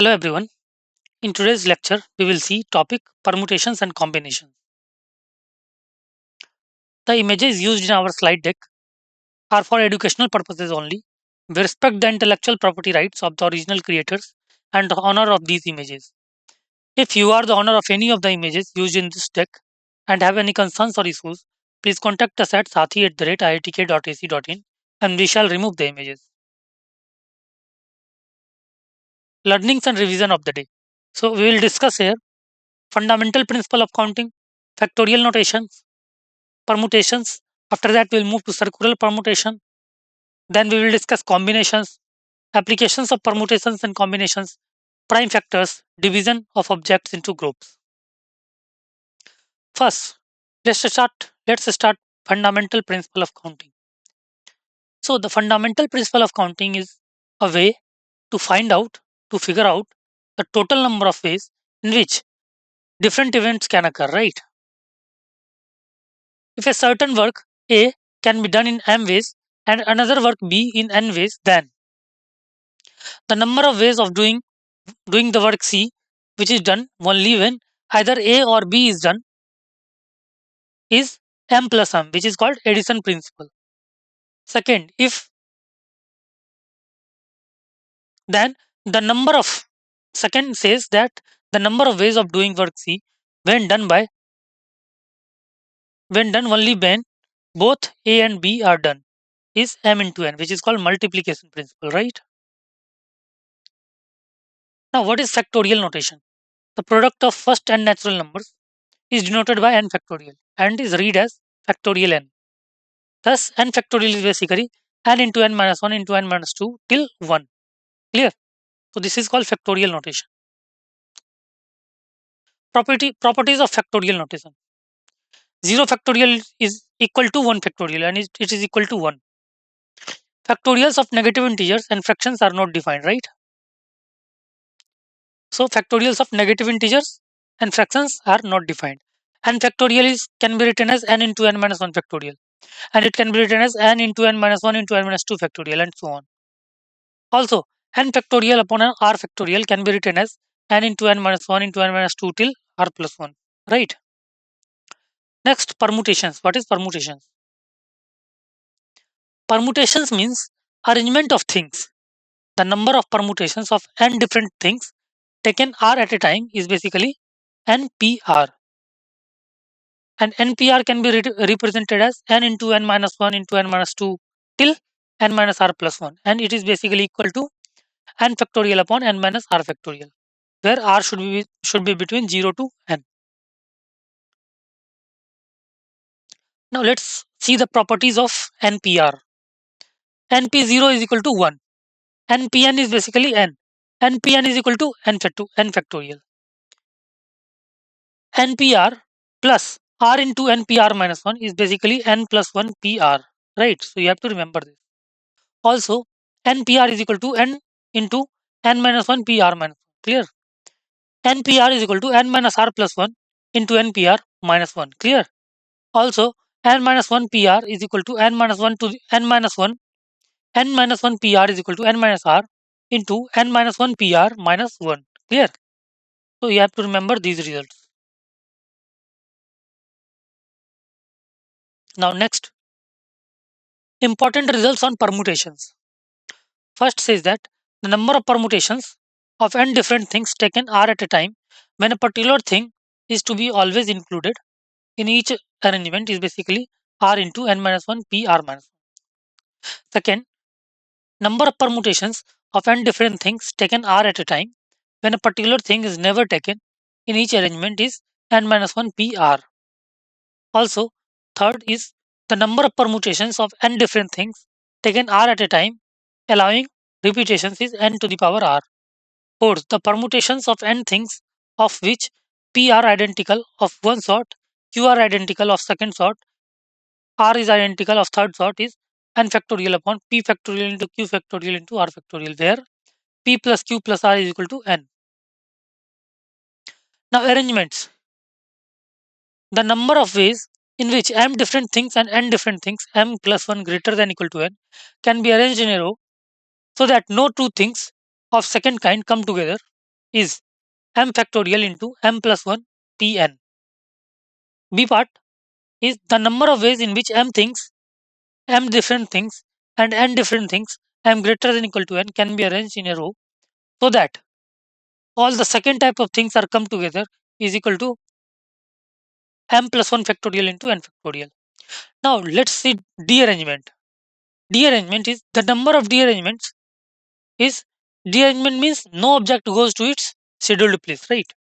Hello everyone. In today's lecture, we will see topic permutations and combinations. The images used in our slide deck are for educational purposes only. We respect the intellectual property rights of the original creators and the honor of these images. If you are the owner of any of the images used in this deck and have any concerns or issues, please contact us at sathi@iitk.ac.in and we shall remove the images. Learnings and revision of the day. So we will discuss here fundamental principle of counting, factorial notations, permutations. After that, we'll move to circular permutation. Then we will discuss combinations, applications of permutations and combinations, prime factors, division of objects into groups. First, let's start fundamental principle of counting. So the fundamental principle of counting is a way to figure out the total number of ways in which different events can occur, right? If a certain work A can be done in m ways and another work B in n ways, then the number of ways of doing the work C, which is done only when either A or B is done, is m plus m, which is called addition principle. Second, if then the number of second says that the number of ways of doing work C when done only when both A and B are done is m into n, which is called multiplication principle, right? Now, what is factorial notation? The product of first n natural numbers is denoted by n factorial and is read as factorial n. Thus, n factorial is basically n into n minus 1 into n minus 2 till 1. Clear? So, this is called factorial notation. Properties of factorial notation. 0 factorial is equal to 1 factorial and it is equal to 1. Factorials of negative integers and fractions are not defined, right? So, factorials of negative integers and fractions are not defined. N factorial can be written as n into n minus 1 factorial, and it can be written as n into n minus 1 into n minus 2 factorial, and so on. Also, n factorial upon n r factorial can be written as n into n minus 1 into n minus 2 till r plus 1, right? Next, permutations. What is permutations? Permutations means arrangement of things. The number of permutations of n different things taken r at a time is basically npr. And npr can be represented as n into n minus 1 into n minus 2 till n minus r plus 1, and it is basically equal to n factorial upon n minus r factorial, where r should be between 0 to n. Now let's see the properties of npr. np0 is equal to 1. npn is basically n. npn is equal to n factorial. npr plus r into npr minus 1 is basically n plus 1 pr, right? So you have to remember this. Also, npr is equal to n into n minus 1 pr minus 1. Clear? npr is equal to n minus r plus 1 into npr minus 1. Clear? Also, n minus 1 pr is equal to n minus 1 to n minus 1. n minus 1 pr is equal to n minus r into n minus 1 pr minus 1. Clear? So you have to remember these results. Now next, important results on permutations. First says that the number of permutations of n different things taken are at a time when a particular thing is to be always included in each arrangement is basically r into n minus 1 p r minus 1. Second, number of permutations of n different things taken are at a time when a particular thing is never taken in each arrangement is n minus 1 p r. Also, third is the number of permutations of n different things taken r at a time, allowing repetitions is n to the power r. Fourth, the permutations of n things of which p are identical of one sort, q are identical of second sort, r is identical of third sort is n factorial upon p factorial into q factorial into r factorial, where p plus q plus r is equal to n. Now arrangements. The number of ways in which m different things and n different things, m plus 1 greater than equal to n, can be arranged in a row so that no two things of second kind come together is m factorial into m plus 1 pn. B part is the number of ways in which m things, m different things, and n different things m greater than equal to n can be arranged in a row so that all the second type of things are come together is equal to m plus 1 factorial into n factorial. Now let's see D arrangement. D arrangement is the number of D arrangements is D arrangement means no object goes to its scheduled place, right?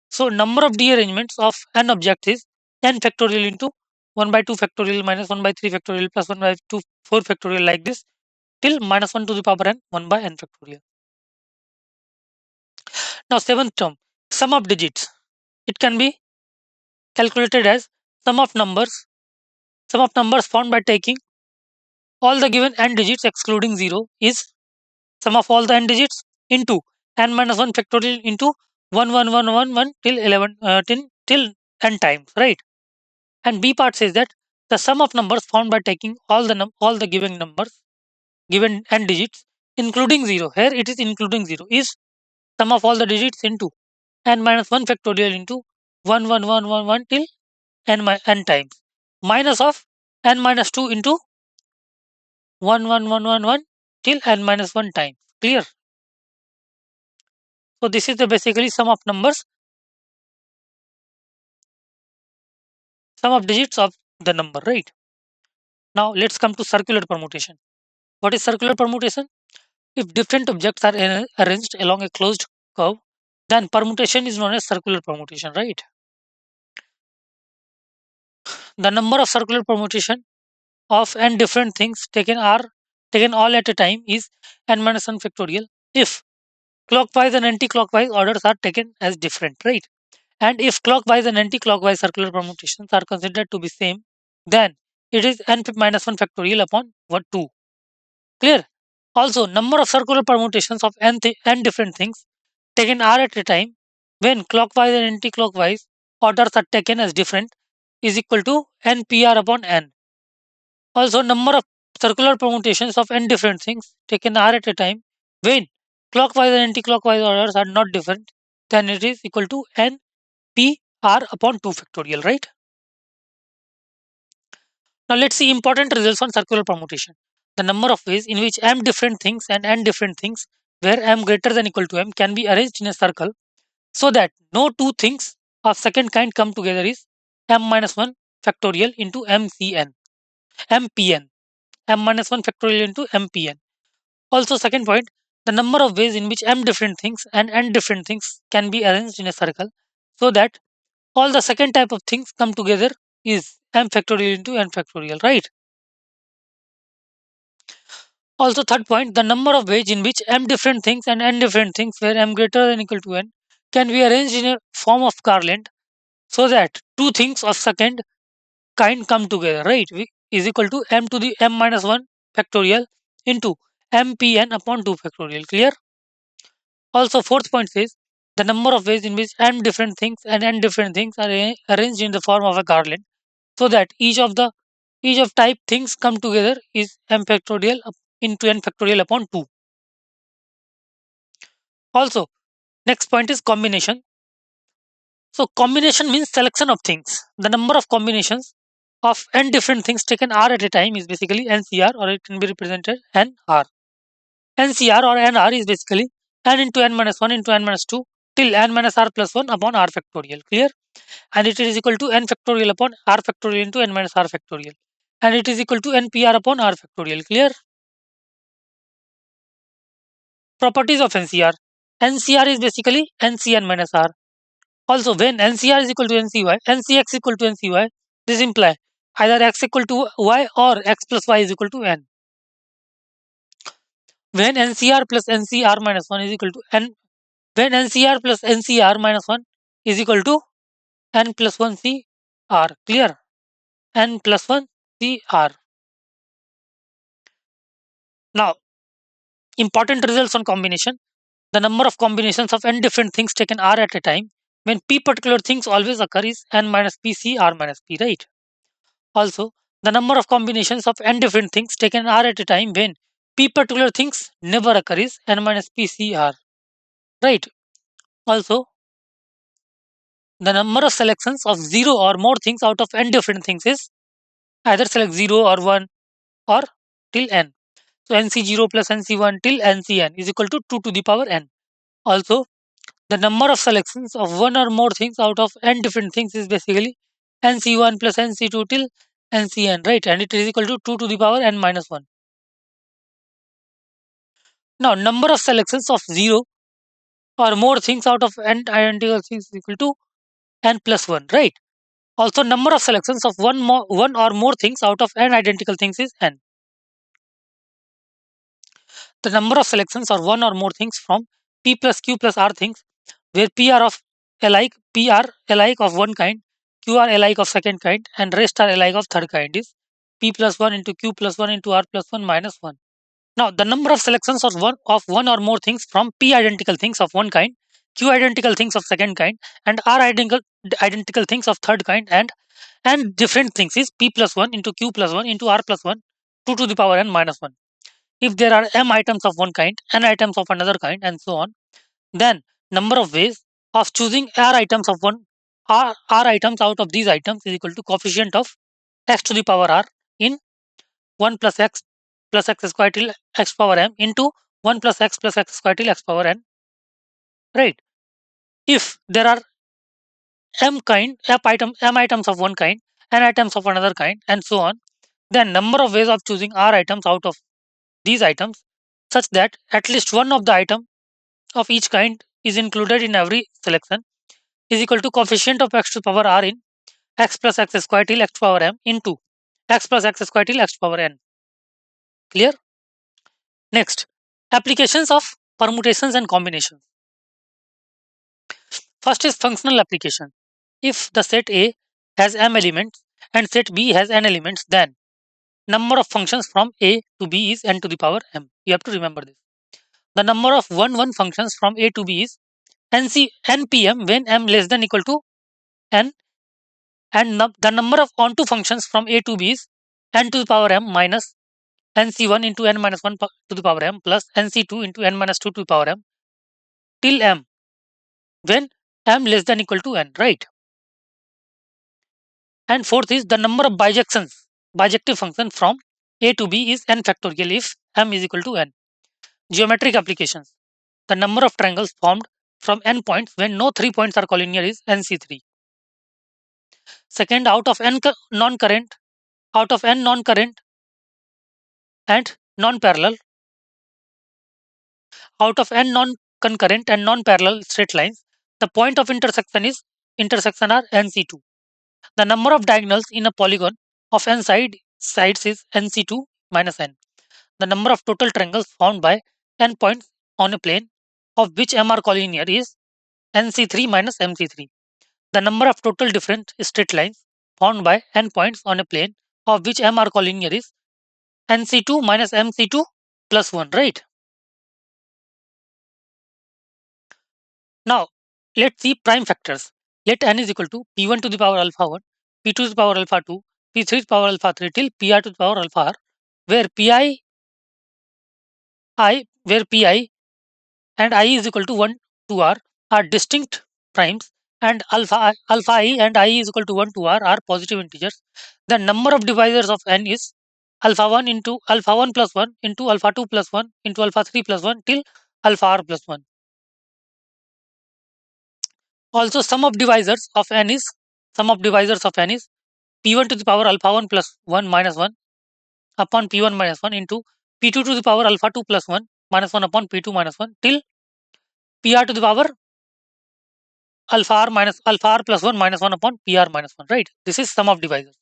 So number of D arrangements of n object is n factorial into 1 by 2 factorial minus 1 by 3 factorial plus 1 by 2 4 factorial like this till minus 1 to the power n 1 by n factorial. Now seventh term, sum of digits. It can be calculated as sum of numbers. Sum of numbers found by taking all the given n digits excluding 0 is sum of all the n digits into n minus 1 factorial into 1 till 11 till n times, right? And B part says that the sum of numbers found by taking all the given numbers, given n digits, including 0. Here it is including 0 is sum of all the digits into n minus 1 factorial into 1 till n times minus of n minus 2 into 1 till n minus 1 times. Clear? So this is the basically sum of numbers, sum of digits of the number, right? Now let's come to circular permutation. What is circular permutation? If different objects are arranged along a closed curve, then permutation is known as circular permutation, right? The number of circular permutation of n different things taken all at a time is n minus 1 factorial if clockwise and anti-clockwise orders are taken as different, right? And if clockwise and anti-clockwise circular permutations are considered to be same, then it is n minus 1 factorial upon 2. Clear? Also, number of circular permutations of n different things taken r at a time when clockwise and anti-clockwise orders are taken as different is equal to npr upon n. Also, number of circular permutations of n different things taken r at a time when clockwise and anti-clockwise orders are not different, then it is equal to n p r upon 2 factorial, right? Now let's see important results on circular permutation. The number of ways in which m different things and n different things where m greater than equal to m can be arranged in a circle so that no two things of second kind come together is m minus 1 factorial into mpn, m minus 1 factorial into mpn. Also second point, the number of ways in which m different things and n different things can be arranged in a circle so that all the second type of things come together is m factorial into n factorial, right? Also, third point, the number of ways in which m different things and n different things where m greater than equal to n can be arranged in a form of Garland so that two things of second kind come together, right? Is equal to m to the m minus 1 factorial into mpn upon 2 factorial. Clear? Also, fourth point says the number of ways in which m different things and n different things are arranged in the form of a Garland so that each of type things come together is m factorial into n factorial upon 2. Also, next point is combination. So combination means selection of things. The number of combinations of n different things taken r at a time is basically ncr, or it can be represented nr. ncr or nr is basically n into n minus 1 into n minus 2 till n minus r plus 1 upon r factorial. Clear? And it is equal to n factorial upon r factorial into n minus r factorial. And it is equal to npr upon r factorial. Clear? Properties of ncr. ncr is basically ncn minus r. Also, when NCR is equal to NCY, NCX equal to NCY, this implies either x equal to y or x plus y is equal to n. When NCR plus NCR minus 1 is equal to n, when NCR plus NCR minus 1 is equal to n plus 1 CR. Clear? N plus 1 CR. Now, important results on combination. The number of combinations of n different things taken r at a time when p particular things always occur is n minus p c r minus p, right? Also, the number of combinations of n different things taken r at a time when p particular things never occur is n minus p c r, right? Also, the number of selections of 0 or more things out of n different things is either select 0 or 1 or till n. So nc0 plus nc1 till ncn is equal to 2 to the power n. Also, the number of selections of one or more things out of n different things is basically nc1 plus nc2 till ncn, right? And it is equal to 2 to the power n minus 1. Now, number of selections of 0 or more things out of n identical things is equal to n plus 1, right? Also, number of selections of one or more things out of n identical things is n. The number of selections or one or more things from p plus q plus r things, where p are of p are alike of one kind, q are alike of second kind, and rest are alike of third kind is p plus 1 into q plus 1 into r plus 1 minus 1. Now, the number of selections of one or more things from p identical things of one kind, q identical things of second kind, and r identical things of third kind, and different things is p plus 1 into q plus 1 into r plus 1, 2 to the power n minus 1. If there are m items of one kind, n items of another kind, and so on, then number of ways of choosing r items out of these items is equal to coefficient of x to the power r in 1 plus x square till x power m into 1 plus x square till x power n, right? If there are m items of one kind, n items of another kind, and so on, then number of ways of choosing r items out of these items such that at least one of the item of each kind is included in every selection is equal to coefficient of x to the power r in x plus x square till x power m into x plus x square till x power n. Clear? Next, applications of permutations and combinations. First is functional application. If the set A has m elements and set B has n elements, then number of functions from A to B is n to the power m. You have to remember this. The number of 1 functions from A to B is npm when m less than equal to n, and the number of onto functions from A to B is n to the power m minus nc1 into n minus 1 to the power m plus nc2 into n minus 2 to the power m till m when m less than equal to n, right? And fourth is the number of bijective function from A to B is n factorial if m is equal to n. Geometric applications. The number of triangles formed from n points when no 3 points are collinear is nc3. Second, out of n non-current and non-parallel, out of n non-concurrent and non-parallel straight lines, the point of intersection are nc2. The number of diagonals in a polygon of n sides is nc2 minus n. The number of total triangles formed by n points on a plane of which m are collinear is nc3 minus mc3. The number of total different straight lines formed by n points on a plane of which m are collinear is nc2 minus mc2 plus 1, right? Now, let's see prime factors. Let n is equal to p1 to the power alpha 1, p2 to the power alpha 2, p3 to the power alpha 3 till pr to the power alpha r, where pi and I is equal to 1 to r are distinct primes, and alpha I and I is equal to 1 to r are positive integers. The number of divisors of n is alpha 1 into alpha 1 plus 1 into alpha 2 plus 1 into alpha 3 plus 1 till alpha r plus 1. Also, sum of divisors of n is p1 to the power alpha 1 plus 1 minus 1 upon p1 minus 1 into p2 to the power alpha 2 plus 1 minus 1 upon p2 minus 1 till pr to the power alpha r plus 1 minus 1 upon pr minus 1, right? This is sum of divisors.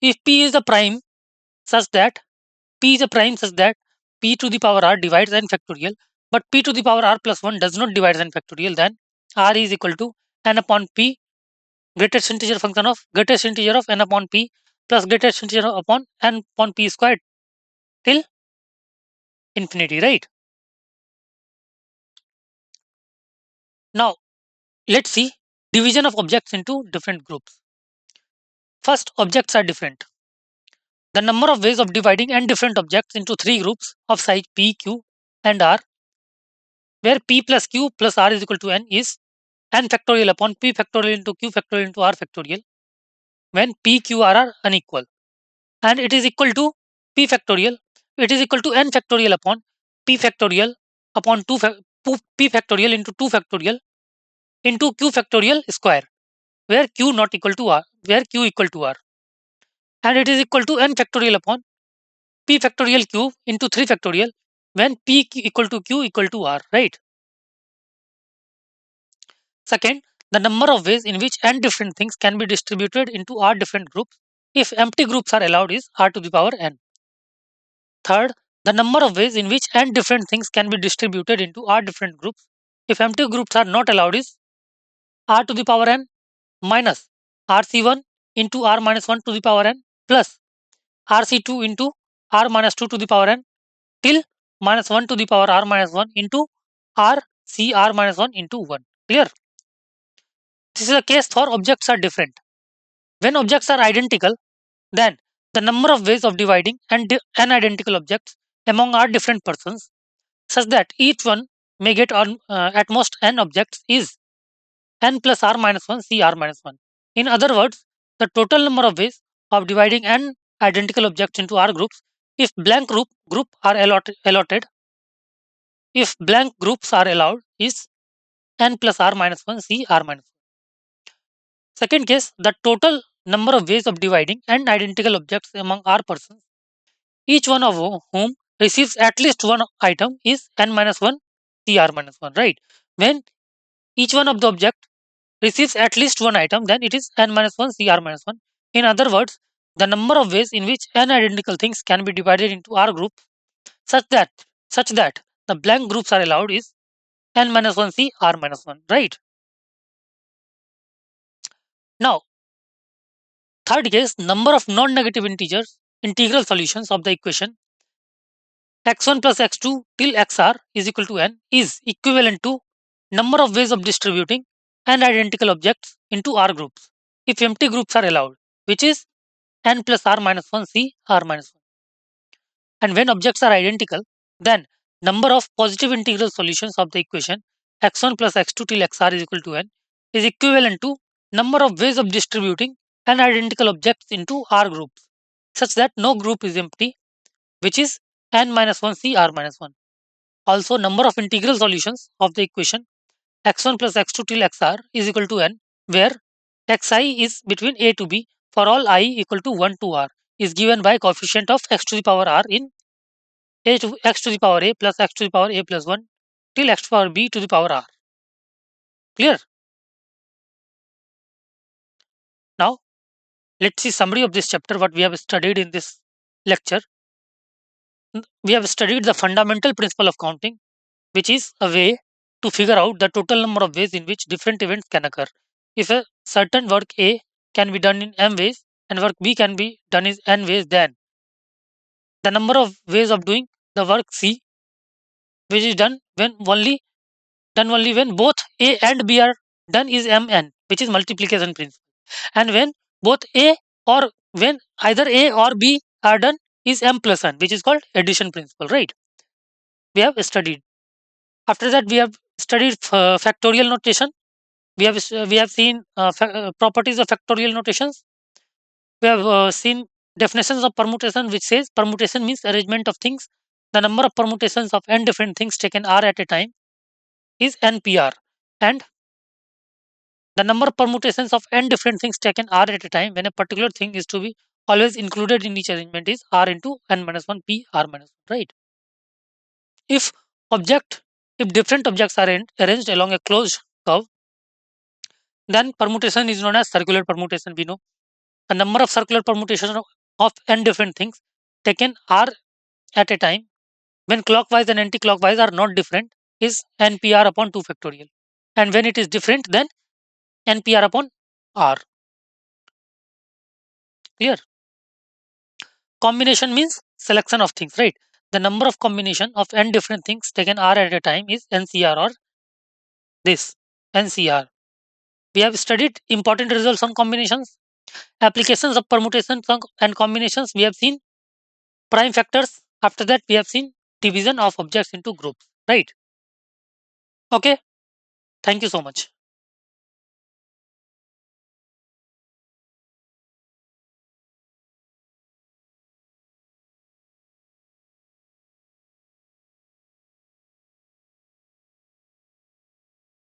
If p is a prime such that p to the power r divides n factorial, but p to the power r plus 1 does not divide n factorial, then r is equal to n upon p, greatest integer of n upon p plus greatest integer upon n upon p squared till infinity, right? Now, let's see division of objects into different groups. First, objects are different. The number of ways of dividing n different objects into three groups of size p, q, and r, where p plus q plus r is equal to n is n factorial upon p factorial into q factorial into r factorial when p, q, r are unequal. And it is equal to p factorial. It is equal to n factorial upon p factorial upon p factorial into 2 factorial into q factorial square, where q not equal to r, where q equal to r. And it is equal to n factorial upon p factorial q into 3 factorial when equal to q equal to r, right? Second, the number of ways in which n different things can be distributed into r different groups if empty groups are allowed is r to the power n. Third, the number of ways in which n different things can be distributed into r different groups if empty groups are not allowed is r to the power n minus rc1 into r minus 1 to the power n plus rc2 into r minus 2 to the power n till minus 1 to the power r minus 1 into r minus 1 into 1. Clear? This is a case for objects are different. When objects are identical, then the number of ways of dividing n identical objects among r different persons such that each one may get at most n objects is n plus r minus 1 c r minus 1. In other words, the total number of ways of dividing n identical objects into r groups if blank group are allotted, if blank groups are allowed is n plus r minus 1 c r minus 1. Second case, the total number of ways of dividing n identical objects among r persons, each one of whom receives at least one item is n minus 1 cr minus 1, right? When each one of the object receives at least one item, then it is n minus 1 cr minus 1. In other words, the number of ways in which n identical things can be divided into r groups such that the blank groups are allowed is n minus 1 c r minus 1, right? Now, third case, number of non-negative integral solutions of the equation x1 plus x2 till xr is equal to n is equivalent to number of ways of distributing n identical objects into r groups if empty groups are allowed, which is n plus r minus 1 c r minus 1. And when objects are identical, then number of positive integral solutions of the equation x1 plus x2 till xr is equal to n is equivalent to number of ways of distributing n identical objects into r groups such that no group is empty, which is n minus 1 c r minus 1. Also, number of integral solutions of the equation x1 plus x2 till xr is equal to n, where xi is between a to b for all I equal to 1 to r is given by coefficient of x to the power r in a to x to the power a plus x to the power a plus 1 till x to the power b to the power r. Clear? Now, let's see summary of this chapter, what we have studied in this lecture. We have studied the fundamental principle of counting, which is a way to figure out the total number of ways in which different events can occur. If a certain work A can be done in m ways and work B can be done in n ways, then the number of ways of doing the work C, which is done only when both A and B are done, is mn, which is multiplication principle. And when both A or when either A or B are done is m plus n, which is called addition principle, right? We have studied. After that, we have studied factorial notation. We have seen properties of factorial notations. We have seen definitions of permutation, which says permutation means arrangement of things. The number of permutations of n different things taken r at a time is npr, and the number of permutations of n different things taken r at a time when a particular thing is to be always included in each arrangement is r into n minus 1 p r minus 1, right? If object if different objects are arranged along a closed curve, then permutation is known as circular permutation. We know the number of circular permutations of n different things taken r at a time when clockwise and anti-clockwise are not different is npr upon 2 factorial, and when it is different, then npr upon r. Clear? Combination means selection of things, right? The number of combination of n different things taken r at a time is ncr, or this ncr. We have studied important results on combinations, applications of permutations and combinations. We have seen prime factors. After that, we have seen division of objects into groups, right? Okay, thank you so much.